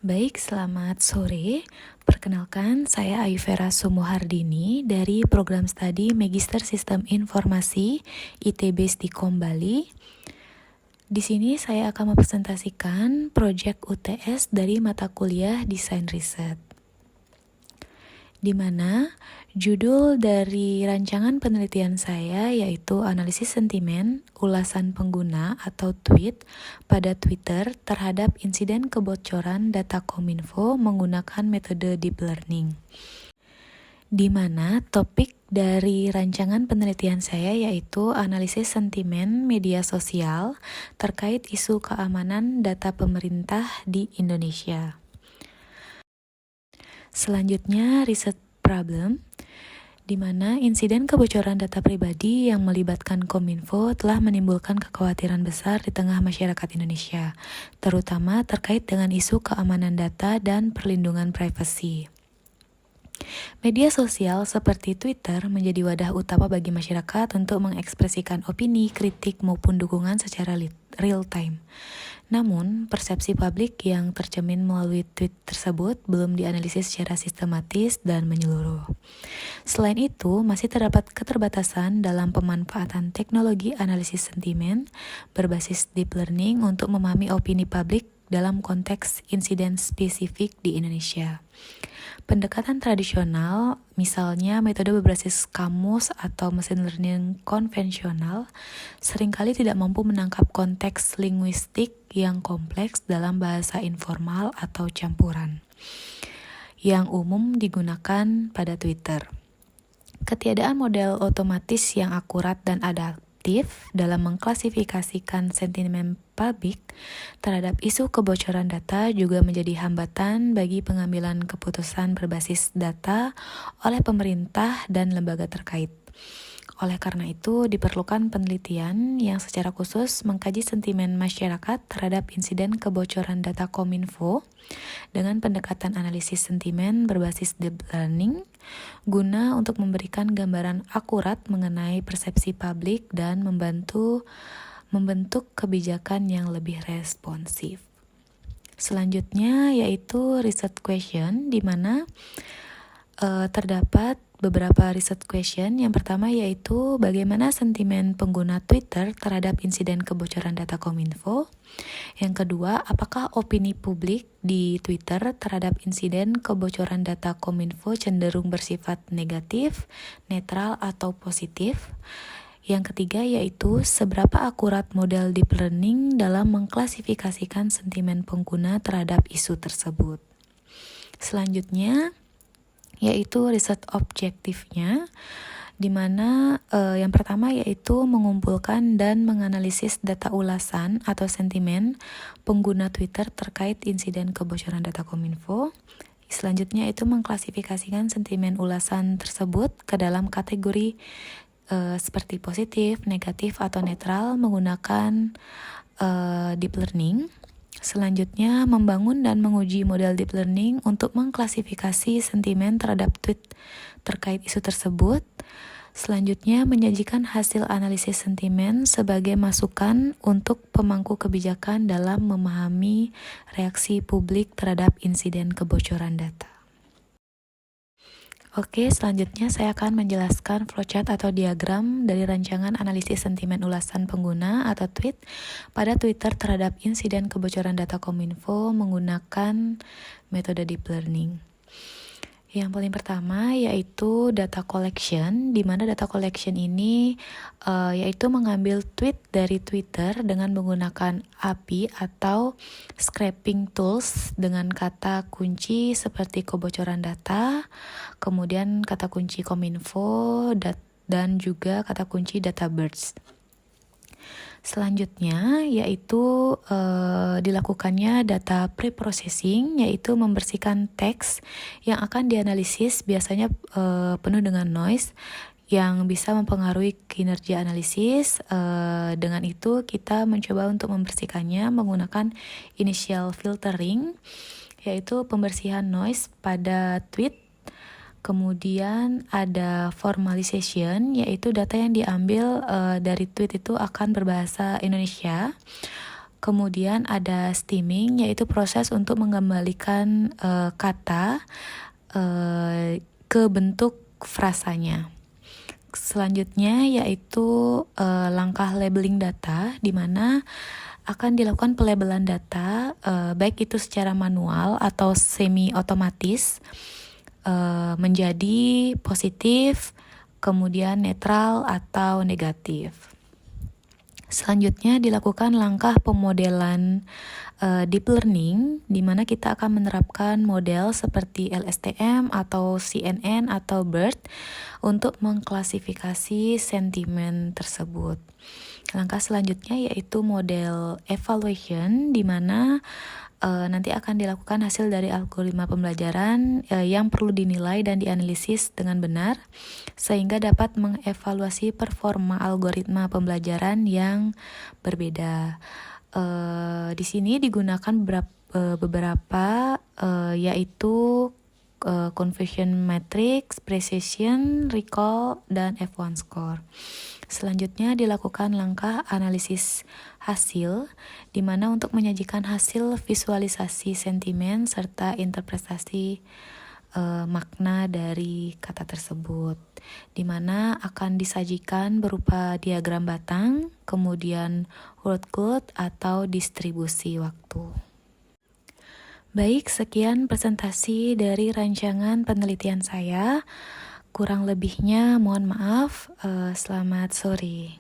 Baik, selamat sore. Perkenalkan, saya Ayuvera Sumuhardini dari Program Studi Magister Sistem Informasi ITB Stikom Bali. Di sini saya akan mempresentasikan proyek UTS dari mata kuliah Desain Riset, di mana judul dari rancangan penelitian saya yaitu analisis sentimen ulasan pengguna atau tweet pada Twitter terhadap insiden kebocoran data Kominfo menggunakan metode deep learning. Di mana topik dari rancangan penelitian saya yaitu analisis sentimen media sosial terkait isu keamanan data pemerintah di Indonesia. Selanjutnya, riset problem, di mana insiden kebocoran data pribadi yang melibatkan Kominfo telah menimbulkan kekhawatiran besar di tengah masyarakat Indonesia, terutama terkait dengan isu keamanan data dan perlindungan privasi. Media sosial seperti Twitter menjadi wadah utama bagi masyarakat untuk mengekspresikan opini, kritik, maupun dukungan secara real time. Namun, persepsi publik yang tercermin melalui tweet tersebut belum dianalisis secara sistematis dan menyeluruh. Selain itu, masih terdapat keterbatasan dalam pemanfaatan teknologi analisis sentimen berbasis deep learning untuk memahami opini publik dalam konteks insiden spesifik di Indonesia. Pendekatan tradisional, misalnya metode berbasis kamus atau mesin learning konvensional, seringkali tidak mampu menangkap konteks linguistik yang kompleks dalam bahasa informal atau campuran, yang umum digunakan pada Twitter. Ketiadaan model otomatis yang akurat dan adaptif dalam mengklasifikasikan sentimen publik terhadap isu kebocoran data juga menjadi hambatan bagi pengambilan keputusan berbasis data oleh pemerintah dan lembaga terkait. Oleh karena itu, diperlukan penelitian yang secara khusus mengkaji sentimen masyarakat terhadap insiden kebocoran data Kominfo dengan pendekatan analisis sentimen berbasis deep learning guna untuk memberikan gambaran akurat mengenai persepsi publik dan membentuk kebijakan yang lebih responsif. Selanjutnya yaitu research question, di mana terdapat beberapa research question. Yang pertama yaitu bagaimana sentimen pengguna Twitter terhadap insiden kebocoran data Kominfo. Yang kedua, apakah opini publik di Twitter terhadap insiden kebocoran data Kominfo cenderung bersifat negatif, netral, atau positif? Yang ketiga yaitu seberapa akurat model deep learning dalam mengklasifikasikan sentimen pengguna terhadap isu tersebut. Selanjutnya yaitu riset objektifnya, di mana yang pertama yaitu mengumpulkan dan menganalisis data ulasan atau sentimen pengguna Twitter terkait insiden kebocoran data Kominfo. Selanjutnya itu mengklasifikasikan sentimen ulasan tersebut ke dalam kategori seperti positif, negatif, atau netral menggunakan deep learning. Selanjutnya, membangun dan menguji model deep learning untuk mengklasifikasi sentimen terhadap tweet terkait isu tersebut. Selanjutnya, menyajikan hasil analisis sentimen sebagai masukan untuk pemangku kebijakan dalam memahami reaksi publik terhadap insiden kebocoran data. Oke, selanjutnya saya akan menjelaskan flowchart atau diagram dari rancangan analisis sentimen ulasan pengguna atau tweet pada Twitter terhadap insiden kebocoran data Kominfo menggunakan metode deep learning. Yang paling pertama yaitu data collection, di mana data collection ini yaitu mengambil tweet dari Twitter dengan menggunakan API atau scraping tools dengan kata kunci seperti kebocoran data, kemudian kata kunci Kominfo, dan juga kata kunci data birds. Selanjutnya yaitu dilakukannya data pre-processing, yaitu membersihkan teks yang akan dianalisis biasanya penuh dengan noise yang bisa mempengaruhi kinerja analisis. Dengan itu kita mencoba untuk membersihkannya menggunakan initial filtering, yaitu pembersihan noise pada tweet. Kemudian ada formalization, yaitu data yang diambil dari tweet itu akan berbahasa Indonesia. Kemudian ada stemming, yaitu proses untuk mengembalikan kata ke bentuk frasanya. Selanjutnya yaitu langkah labeling data, di mana akan dilakukan pelabelan data, baik itu secara manual atau semi otomatis, menjadi positif, kemudian netral atau negatif. Selanjutnya dilakukan langkah pemodelan deep learning, di mana kita akan menerapkan model seperti LSTM atau CNN atau BERT untuk mengklasifikasi sentimen tersebut. Langkah selanjutnya yaitu model evaluation, di mana nanti akan dilakukan hasil dari algoritma pembelajaran yang perlu dinilai dan dianalisis dengan benar, sehingga dapat mengevaluasi performa algoritma pembelajaran yang berbeda. Di sini digunakan beberapa yaitu conversion matrix, precision, recall, dan F1 score. Selanjutnya dilakukan langkah analisis hasil, di mana untuk menyajikan hasil visualisasi sentimen serta interpretasi makna dari kata tersebut, di mana akan disajikan berupa diagram batang, kemudian word cloud atau distribusi waktu. Baik, sekian presentasi dari rancangan penelitian saya. Kurang lebihnya mohon maaf. Selamat sore.